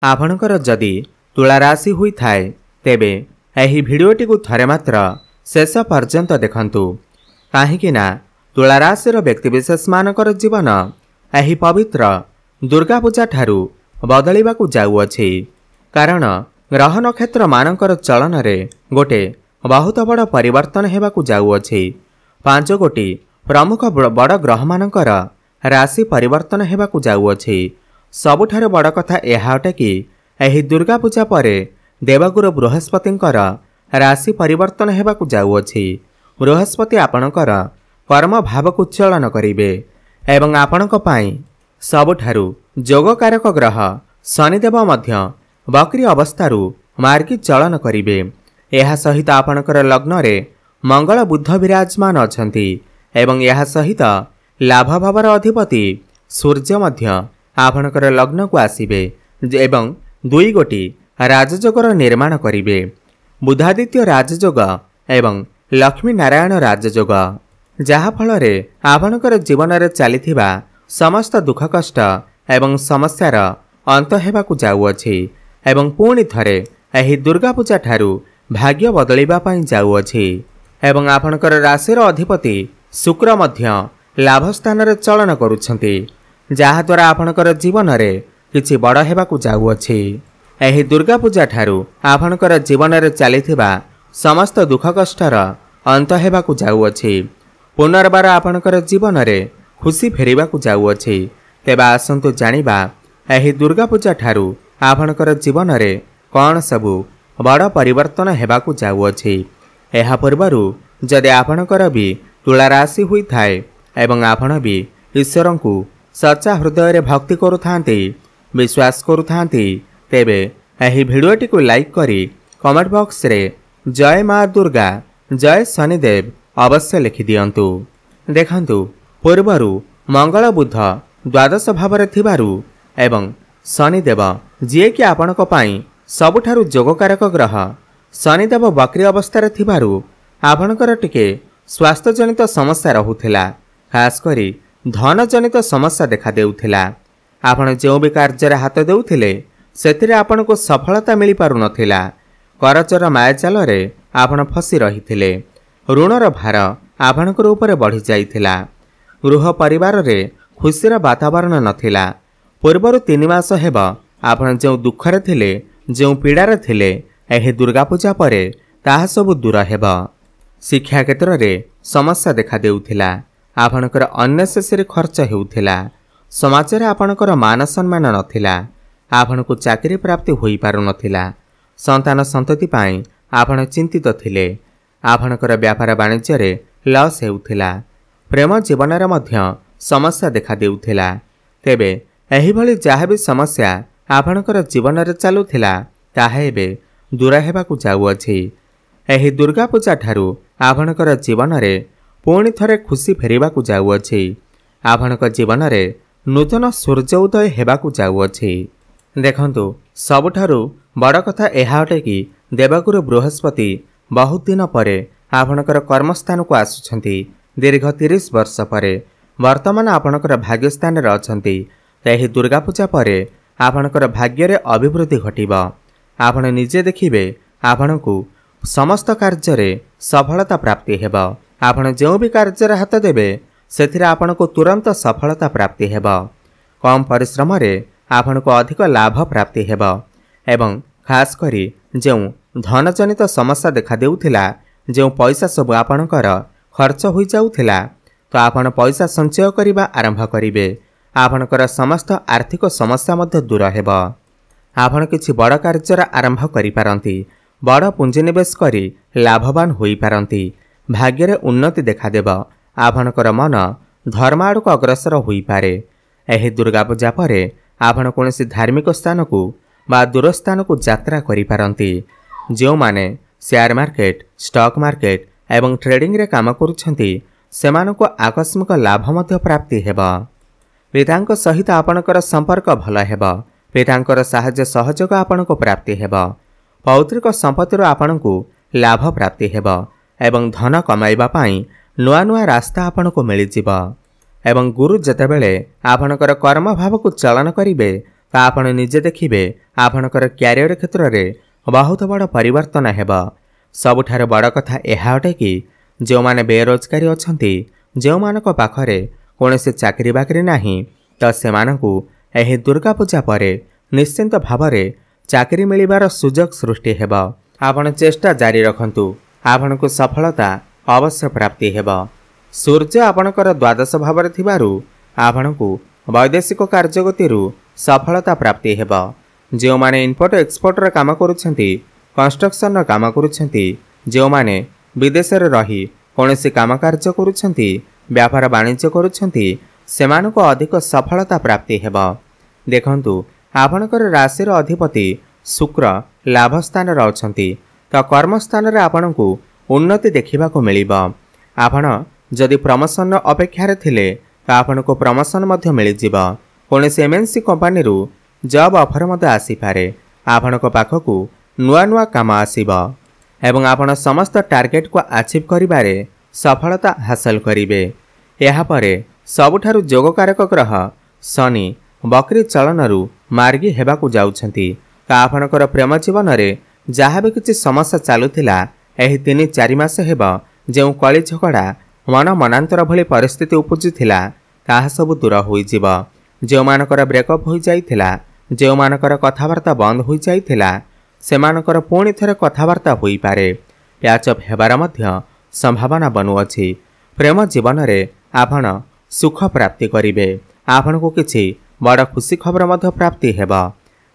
आपणकर जदि तुला राशि हुई थाए तेबे एही भिडियोटी को थरे मात्र शेष पर्यंत देखंतु काहेकि ना तुला राशि व्यक्तिविशेष मानकर जीवन एही पवित्र दुर्गा पूजा ठारू बदलिबाकु जाउअछि। कारण ग्रह नक्षत्र मानकर चलन रे गोटे बहुत बड़ परिवर्तन हेबाकु जाउअछि। 5 गोटी प्रमुख बड़ ग्रह मानकर राशि परिवर्तन हेबाकु जाउअछि। सबुठारे बड़ कथा यह अटे कि एही दुर्गा पूजा परे देवगुरु बृहस्पतिंकर राशि परिवर्तन हेबाकु जाउअछि। बृहस्पति आपणकर कर्म भावकु चलन करिवे एवं आपणक पई सबुठारु जोगकारक ग्रह शनिदेव मध्य बकरी अवस्थारु मार्गी चलन करिवे। यह सहित आपणकर लग्न रे मंगल बुध विराजमान अछंती एवं यह सहित लाभ भावर अधिपति सूर्य मध्य आपणकर लग्न को आसिबे एवं 2 गोटी राजयोगर निर्माण करिवे। बुधादित्य राजयोग एवं लक्ष्मी नारायण राजयोग जहा फल रे आपणकर जीवन रे चलीथिबा समस्त दुख कष्ट एवं समस्यार अंत हेबाकु जाउअछि एवं पुणी थरे एही दुर्गा पूजा ठारू भाग्य बदलिबा पई जाउअछि। एवं आपणकर राशिर अधिपति शुक्र मध्य लाभ स्थान रे चलन करुछंती जहा द्वारा आपणकर जीवन रे किछि बड़ हेबाकु जाउअछि। एही दुर्गा पूजा ठारू आपणकर जीवन रे चलीथिबा समस्त दुख कष्टर अंत हेबाकु जाउअछि। पुनर्बार आपणकर जीवन रे खुशी फेरिबाकु जाउअछि। तेबा आसंतु जानिबा एही दुर्गा पूजा ठारू आपणकर जीवन रे कौन सबु बड़ परिवर्तन हेबाकु जाउअछि। एहा पूर्वरु जदि आपणकर भी तुला राशि हुई थाए एवं आपण भी ईश्वरंकु सच्चा हृदय रे भक्ति करुथांती विश्वास करुथांती तेबे एही भिडियोटी को लाइक करी कमेंट बॉक्स रे जय मां दुर्गा जय शनिदेव अवश्य लिखि दियंतु। देखंतु पूर्वरु मंगल बुध द्वादश भाव थिबारु एवं शनिदेव जे कि आपणक पई सबुठारु जोगकारक ग्रह शनिदेव बकरी अवस्था थिबारु आपणकर टिके स्वास्थ्य जनित समस्या रहुथिला। खास करी धन जनित समस्या देखा देउथिला। आपण जो भी कार्य हाथ देउथिले सेथिरे आपणको सफलता मिली पारु नथिला। करचर मायाजाल रे आपण फसी रहिथिले। ऋणर भार आपणकर ऊपर बढ़ी जाइथिला। गृह परिवार रे खुशीर वातावरण नथिला। पूर्वरु 3 मास हेब आपण जो दुखरे थिले जो पीड़ार थिले एही दुर्गा पूजा परे ताहा सब दूर हेब। शिक्षा क्षेत्र रे समस्या देखा देउथिला। आपणकर अननेसेसरी खर्च हेउथिला। समाज रे आपणकर मान सम्मान नथिला। आपणको चाकरी प्राप्ति होई पारु नथिला। संतान संतति पाई आपण चिंतित थिले। आपणकर व्यापार वाणिज्य रे लॉस हेउथिला। प्रेम जीवन रे मध्य समस्या देखा देउथिला। तेबे एही भली जहा भी समस्या आपणकर जीवन रे चालुथिला ताहा एबे दूर हेबाकु जाउअछि। एही दुर्गा पूजा ठारू आपणकर जीवन रे पुणी थरे खुशी फेरिबाकु जाउअछि। आपणक जीवन रे नूतन सूर्य उदय हेबाकु जाउअछि। देखंतु सबुठारु बड़ कथा एहा अटे कि देवगुरु बृहस्पति बहुत दिन परे आपणकर कर्मस्थान को आसुछंती। दीर्घ 30 वर्ष परे वर्तमान आपणकर भाग्यस्थान रे अछंती। एही दुर्गा पूजा परे आपणकर भाग्य रे अभिवृद्धि घटिबा। आपण निजे देखिबे आपणकु समस्त कार्य रे सफलता प्राप्ति हेबा। आपण जो भी कार्य रे हाथ देबे सेथिरे आपणकु तुरंत सफलता प्राप्ति हेबा। कम परिश्रम रे आपणकु अधिक लाभ प्राप्ति हेबा। एवं खास करी जो धन जनित समस्या देखा देउथिला जो पैसा सब आपणकर खर्च होई जाउथिला तो आपण पैसा संचय करिबा आरंभ करिवे। आपणकर समस्त आर्थिक समस्या मध्य दूर हेब। आपण किछि बड़ कार्य आरंभ करि पारंती। बड़ पुंजीनिवेश करी लाभवान होई पारंती। भाग्य रे उन्नति देखा देब। आपणकर मन धर्म आड़क अग्रसर होई पारे। एही दुर्गा पूजा परे आपण कोनोसी धार्मिक स्थान को बा दूर स्थान को यात्रा करि पारंती। जो माने शेयर मार्केट स्टॉक मार्केट एवं ट्रेडिंग रे काम करुछंती सेमानको आकस्मिक लाभ मध्य प्राप्ति हेब। पितांक सहित आपणकर संपर्क भल हेब। पितांकर साहाय्य सहयोग आपणको प्राप्ति हेब। पौत्रिक संपत्तिर आपणको लाभ प्राप्ति हेब एवं धन कमाइबा पई नुआ नुआ रास्ता आपणको मिलि जिवो। एवं गुरु जेतेबेले आपणकर कर्म भाव को चलन करिवे तो आपण निजे देखिबे आपणकर क्यारियर क्षेत्र में बहुत बड़ परिवर्तन हेब। सबुठार बड़ कथा यह अटे कि जो माने बेरोजगारी अछंती, जो मानक पाखरे कौनसी चाकरी बाकरी नाही, तो सेमानकु एही दुर्गा पूजा परे निश्चिंत भावरे चाकरी मिलिबार सुजोग सृष्टि हेब। आपण चेष्टा जारी रखंतु, आपणकु सफलता अवश्य प्राप्ति हेब। सूर्य आपणकर द्वादश भाव थिबारु आपणकु वैदेशिक कार्यगतिरु सफलता प्राप्ति हेब। जो माने इम्पोर्ट एक्सपोर्ट रा काम करूछंती, कंस्ट्रक्शन रा काम करूछंती, जो माने विदेश रे रही कौनसी काम कार्य करूछंती, व्यापार वाणिज्य करूछंती, सेमानको अधिक सफलता प्राप्ति हेब। देखंतु आपणकर राशि अधिपति शुक्र लाभ स्थान रे अछंती, तो कर्म स्थान रे आपणकु उन्नति देखिबा को मिलिब। आपण जदि प्रमोशन अपेक्षा थिले तो आपनको प्रमोशन मध्य मिल जिवो। कौनसी एमएनसी कंपनी रु जॉब ऑफर मध्य आसी पारे। आपनको पाखकु नुआ नुआ काम आसीबो एवं आपण समस्त टार्गेट को अचीव करिबारे सफलता हासिल करिवे। एहा परे सबुठारु जोगकारक ग्रह शनि बकरी चलनरु मार्गी हेबाकु जाउछंती, तो आपणकर प्रेम जीवन रे जहाँ भी किसी समस्या चलुथिला एही 3-4 मास हेब जो कली झगड़ा मन मनांतर भली परिस्थिति उपजुथिला ताहा सब दूर होई जिवो। जो मानकर ब्रेकअप होई जाइथिला, जो मानकर कथावार्ता बंद होई जाइथिला, सेमानकर पुणी थरे कथावार्ता होई पारे। प्याचअप हेबार मध्य संभावना बनुअछि। प्रेम जीवन रे आपण सुख प्राप्ति करिवे। आपनको किछि बड़ खुशी खबर मध्य प्राप्ति हेब।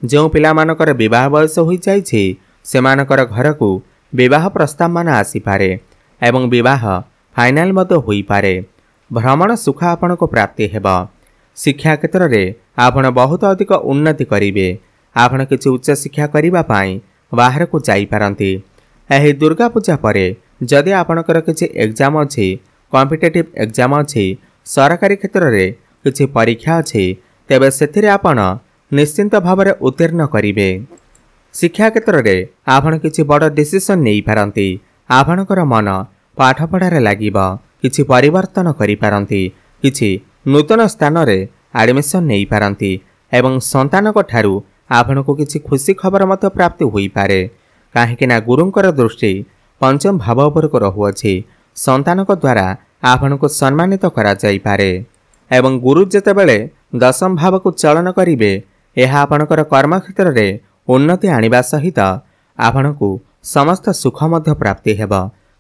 जो पिला मानकर विवाह बयस होई जाइछि सेमानकर घर को विवाह प्रस्ताव मान आसी पारे एवं विवाह फाइनाल मध्य होई पारे। भ्रमण सुख आपण को प्राप्ति हेब। शिक्षा क्षेत्र में आपण बहुत अधिक उन्नति करिवे। आपण किछि उच्च शिक्षा करिबा पाई बाहर को जाई पारंती। एही दुर्गा पूजा परे जदि आपणकर किछि एग्जाम अछि, कॉम्पिटिटिव एग्जाम अछि, सरकारी क्षेत्र में किछि परीक्षा अछि, तेबे सेथिरे आपण निश्चिंत भाव में उत्तीर्ण करिवे। शिक्षा क्षेत्र में आपण किछि बड़ डिसीजन नहीं पारंती। आपणकर मन पाठ पढ़ारे लागिबा, किछि परिवर्तन करि पारंती, किछि नूतन स्थान रे एडमिशन नहीं पारंती एवं संतानक ठारू आपनको किछि खुशी खबर मत प्राप्ति होई पारे। काहेकि ना गुरुंकर दृष्टि पंचम भाव उपर को रहुअछि। संतानक द्वारा आपनको सम्मानित करा जाई पारे एवं गुरु जेतेबेले दशम भाव को चलन करिवे एहा आपणकर कर्म क्षेत्र रे उन्नति आनिबा सहित आपणको समस्त सुख मध्य प्राप्ति हेब।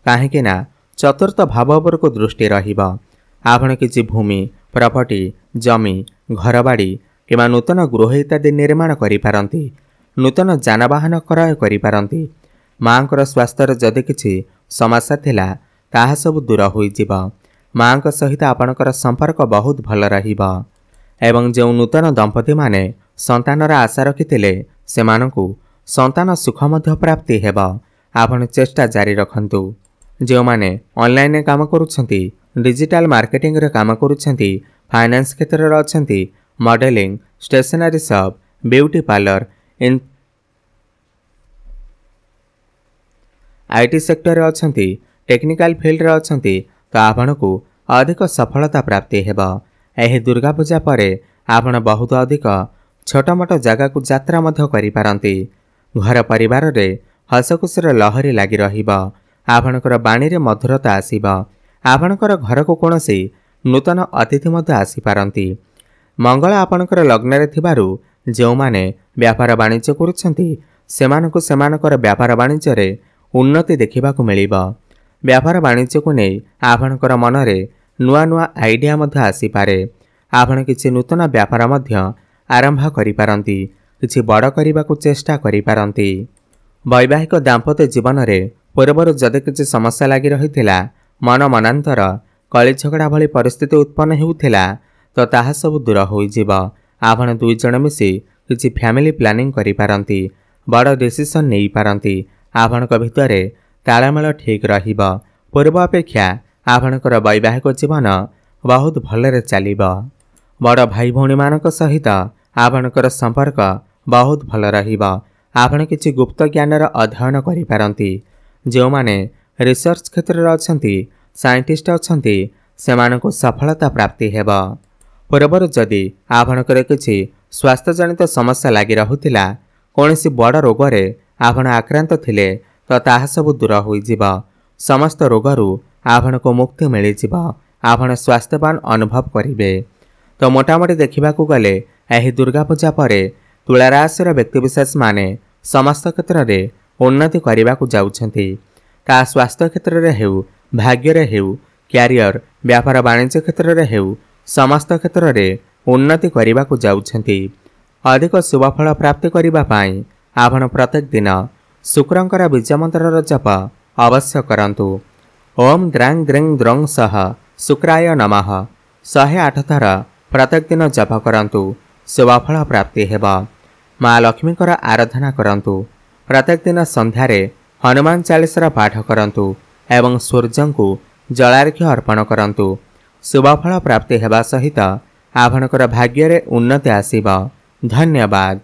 काहेकि ना चतुर्थ भाव उपर को दृष्टि रहिबा। आपण किछि भूमि प्रॉपर्टी जमी घरबाड़ी किंवा नूतन गृह इत्यादि निर्माण करि पारंती। नूतन जानवाहन क्रय करि पारंती। मांकर स्वास्थ्य जदि किछि समस्या थिला ताहा सब दूर होई जिवो। मांक सहित आपणकर संपर्क बहुत भल रहिबा एवं जो नूतन दंपति माने संतानर आशा रखिथिले सेमानकु संतान सुख मध्य प्राप्ति हेब। आपण चेष्टा जारी रखंतु। जो माने ऑनलाइन काम करूछंती, डिजिटल मार्केटिंग रे काम करूछंती, फाइनेंस क्षेत्र रे अछंती, modelling, stationery shop, beauty parlour, in IT sector रे अछंती, टेक्निकल फील्ड रे अछंती, तो आपणकु अधिक सफलता प्राप्ति हेब। एही दुर्गा पूजा परे आपण बहुत अधिक छोट मोट जगह को यात्रा मध्य करि पारंती। घर परिवार रे हसखुशीर लहरी लागी रहिबा। आपणकर बाणी रे मधुरता आसीबा। आपणकर घर को कोनोसी नूतन अतिथि मध्य आसी पारंती। मंगल आपणकर लग्न रे थिबारु जो माने व्यापार वाणिज्य करूछंती सेमानकु सेमानकर व्यापार वाणिज्य रे उन्नति देखिबा को मिलिबा। व्यापार वाणिज्य को नै आपणकर मन रे नुआ नुआ आइडिया मध्य आसी पारे। आपण किछि नूतन व्यापार मध्य आरंभ करि पारंती, किछि बड़ करबा को चेष्टा करि पारंती। वैवाहिक दाम्पत्य जीवन रे पूर्वरु जदि किछि समस्या लागि रहिथिला, मन मनांतर कली झगड़ा भली परिस्थिति उत्पन्न हेउथिला, तो ताहा सब दूर होई जिवो। आपण दुई जण मिसी किछि फैमिली प्लानिंग करि पारंती, बड़ डिसीजन नेई पारंती। आपणक भितरे तालमेल ठीक रहिबो। पूर्व अपेक्षा आपणकर वैवाहिक जीवन बहुत भलरे चलिबो। बड़ भाई भौणी मानक सहित आपणकर संपर्क बहुत भल रहिबो। आपण किछि गुप्त ज्ञानर अध्ययन करि पारंती। जो माने रिसर्च क्षेत्र रे अछंती, साइंटिस्ट अछंती, सेमानकु सफलता प्राप्ति हेब। पूर्वरु जदि आपणकर किछि स्वास्थ्यजनित समस्या लागि रहुतिला कौनसी बड़ रोगरे आपण आक्रांत थिले तो ताहा सब दूर होइजिब। समस्त रोगरू आपण को मुक्ति मिलिजिब। आपण स्वास्थ्यवान अनुभव करिवे। तो मोटामोटी देखिबाकू गले एही दुर्गा पूजा परे तुला राशिर व्यक्तिविशेष माने समस्त क्षेत्र में उन्नति करने जाउछंती। ता स्वास्थ्य क्षेत्र में हेउ, भाग्य रे हेउ, क्यारियर व्यापार वाणिज्य क्षेत्र में हेउ, समस्त क्षेत्र में उन्नति करने जाउछंती। अधिक शुभफल प्राप्ति करबा पाई आपण प्रत्येक दिन शुक्रंकर बीज मंत्रर जप अवश्य करंतु। ओम द्रां ग्रीं द्रौं सह शुक्राय नमः 108 थर प्रत्येक दिन जप करंतु। शुभफल प्राप्ति हेबा। माँ लक्ष्मीकर आराधना करंतु। प्रत्येक दिन संध्यारे हनुमान चालीसार पाठ करंतु एवं सूर्य को जलार्घ्य अर्पण करंतु। शुभफल प्राप्ति हेबा सहित आपणकर भाग्य रे उन्नति आसीबा। धन्यवाद।